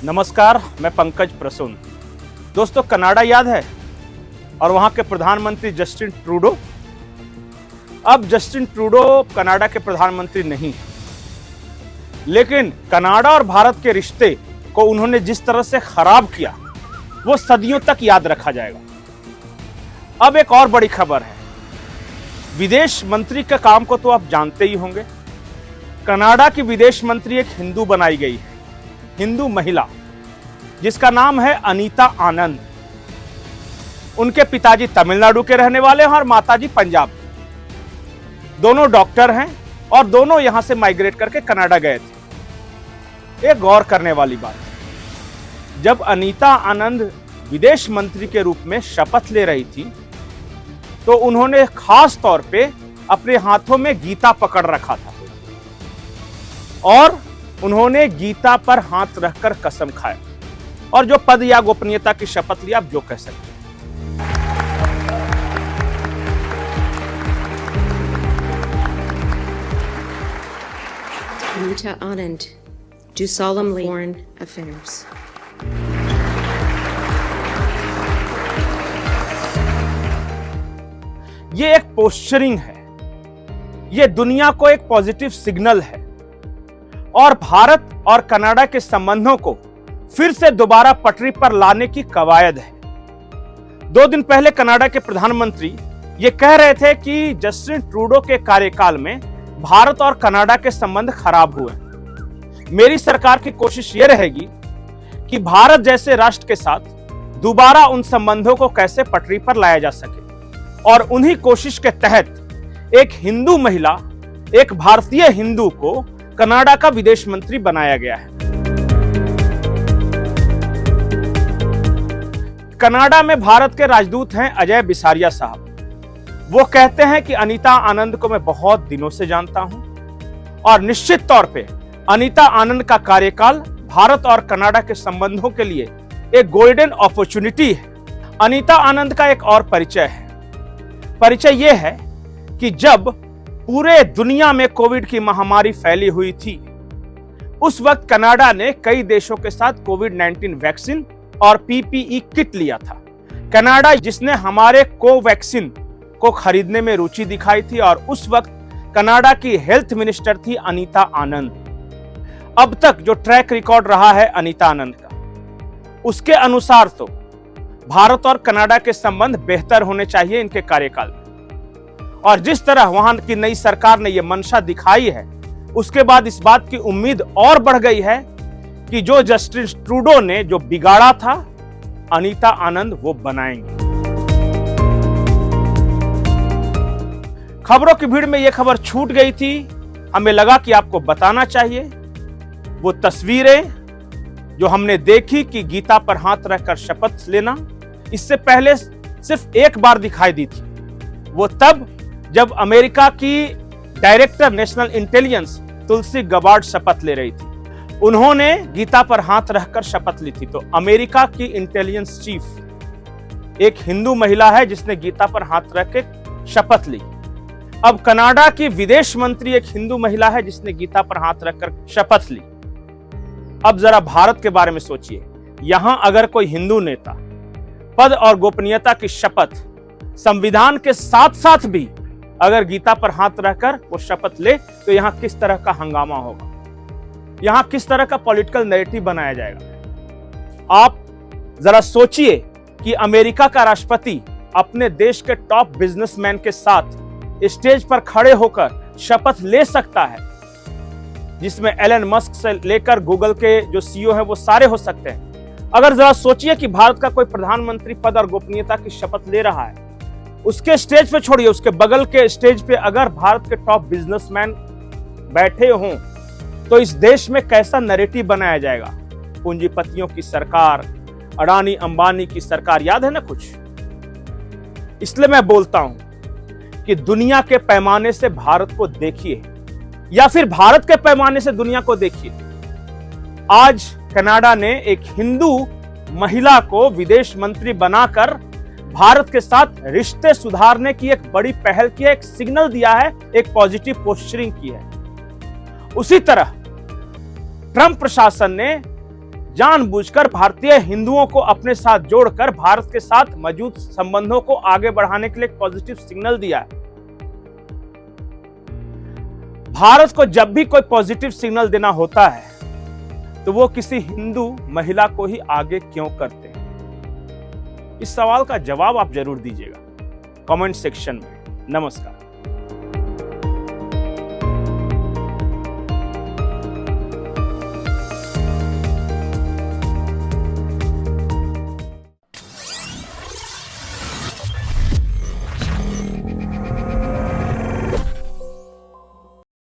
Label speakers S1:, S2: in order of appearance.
S1: नमस्कार, मैं पंकज प्रसून। दोस्तों, कनाडा याद है और वहां के प्रधानमंत्री जस्टिन ट्रूडो। अब जस्टिन ट्रूडो कनाडा के प्रधानमंत्री नहीं है, लेकिन कनाडा और भारत के रिश्ते को उन्होंने जिस तरह से खराब किया वो सदियों तक याद रखा जाएगा। अब एक और बड़ी खबर है। विदेश मंत्री के काम को तो आप जानते ही होंगे। कनाडा की विदेश मंत्री एक हिंदू बनाई गई है, हिंदू महिला, जिसका नाम है अनीता आनंद। उनके पिताजी तमिलनाडु के रहने वाले हैं और माताजी पंजाब। दोनों डॉक्टर हैं और दोनों यहां से माइग्रेट करके कनाडा गए थे। एक गौर करने वाली बात, जब अनीता आनंद विदेश मंत्री के रूप में शपथ ले रही थी तो उन्होंने खास तौर पे अपने हाथों में गीता पकड़ रखा था और उन्होंने गीता पर हाथ रखकर कसम खाया और जो पद या गोपनीयता की शपथ ली, आप जो कह सकते हैं।
S2: Anita Anand, do solemnly foreign affairs.
S1: ये एक पोस्चरिंग है, ये दुनिया को एक पॉजिटिव सिग्नल है और भारत और कनाडा के संबंधों को फिर से दोबारा पटरी पर लाने की कवायद है। 2 दिन पहले कनाडा के प्रधानमंत्री ये कह रहे थे कि जस्टिन ट्रूडो के कार्यकाल में भारत और कनाडा के संबंध खराब हुए। मेरी सरकार की कोशिश ये रहेगी कि भारत जैसे राष्ट्र के साथ दोबारा उन संबंधों को कैसे पटरी पर लाया जा सके और उन्हीं कोशिश के तहत एक हिंदू महिला, एक भारतीय हिंदू को कनाडा का विदेश मंत्री बनाया गया है। कनाडा में भारत के राजदूत हैं अजय बिसारिया साहब। वो कहते हैं कि अनीता आनंद को मैं बहुत दिनों से जानता हूं और निश्चित तौर पे अनीता आनंद का कार्यकाल भारत और कनाडा के संबंधों के लिए एक गोल्डन अपॉर्चुनिटी है। अनीता आनंद का एक और परिचय है। परिचय यह है कि जब पूरे दुनिया में कोविड की महामारी फैली हुई थी, उस वक्त कनाडा ने कई देशों के साथ कोविड-19 वैक्सीन और पीपीई किट लिया था। कनाडा जिसने हमारे कोवैक्सीन को खरीदने में रुचि दिखाई थी और उस वक्त कनाडा की हेल्थ मिनिस्टर थी अनीता आनंद। अब तक जो ट्रैक रिकॉर्ड रहा है अनीता आनंद का, उसके अनुसार तो भारत और कनाडा के संबंध बेहतर होने चाहिए इनके कार्यकाल में। और जिस तरह वहां की नई सरकार ने यह मंशा दिखाई है, उसके बाद इस बात की उम्मीद और बढ़ गई है कि जो जस्टिन ट्रूडो ने जो बिगाड़ा था, अनीता आनंद वो बनाएंगे। खबरों की भीड़ में यह खबर छूट गई थी, हमें लगा कि आपको बताना चाहिए। वो तस्वीरें जो हमने देखी कि गीता पर हाथ रखकर शपथ लेना, इससे पहले सिर्फ एक बार दिखाई दी थी। वो तब जब अमेरिका की डायरेक्टर नेशनल इंटेलिजेंस तुलसी गबार्ड शपथ ले रही थी। उन्होंने गीता पर हाथ रखकर शपथ ली थी। तो अमेरिका की इंटेलिजेंस चीफ एक हिंदू महिला है जिसने गीता पर हाथ रख के शपथ ली। अब कनाडा की विदेश मंत्री एक हिंदू महिला है जिसने गीता पर हाथ रखकर शपथ ली। अब जरा भारत के बारे में सोचिए, यहां अगर कोई हिंदू नेता पद और गोपनीयता की शपथ संविधान के साथ साथ भी अगर गीता पर हाथ रखकर वो शपथ ले, तो यहां किस तरह का हंगामा होगा, यहां किस तरह का पॉलिटिकल नैरेटिव बनाया जाएगा। आप जरा सोचिए कि अमेरिका का राष्ट्रपति अपने देश के टॉप बिजनेसमैन के साथ स्टेज पर खड़े होकर शपथ ले सकता है, जिसमें एलन मस्क से लेकर गूगल के जो सीईओ हैं वो सारे हो सकते हैं। अगर जरा सोचिए कि भारत का कोई प्रधानमंत्री पद और गोपनीयता की शपथ ले रहा है, उसके स्टेज पे छोड़िए, उसके बगल के स्टेज पे अगर भारत के टॉप बिजनेसमैन बैठे हों, तो इस देश में कैसा नैरेटिव बनाया जाएगा। पूंजीपतियों की सरकार, अडानी अंबानी की सरकार, याद है ना कुछ। इसलिए मैं बोलता हूं कि दुनिया के पैमाने से भारत को देखिए या फिर भारत के पैमाने से दुनिया को देखिए। आज कनाडा ने एक हिंदू महिला को विदेश मंत्री बनाकर भारत के साथ रिश्ते सुधारने की एक बड़ी पहल की है, एक सिग्नल दिया है, एक पॉजिटिव पोस्चरिंग की है। उसी तरह ट्रंप प्रशासन ने जानबूझकर भारतीय हिंदुओं को अपने साथ जोड़कर भारत के साथ मौजूद संबंधों को आगे बढ़ाने के लिए एक पॉजिटिव सिग्नल दिया है। भारत को जब भी कोई पॉजिटिव सिग्नल देना होता है तो वो किसी हिंदू महिला को ही आगे क्यों करते हैं? इस सवाल का जवाब आप जरूर दीजिएगा कमेंट सेक्शन में। नमस्कार।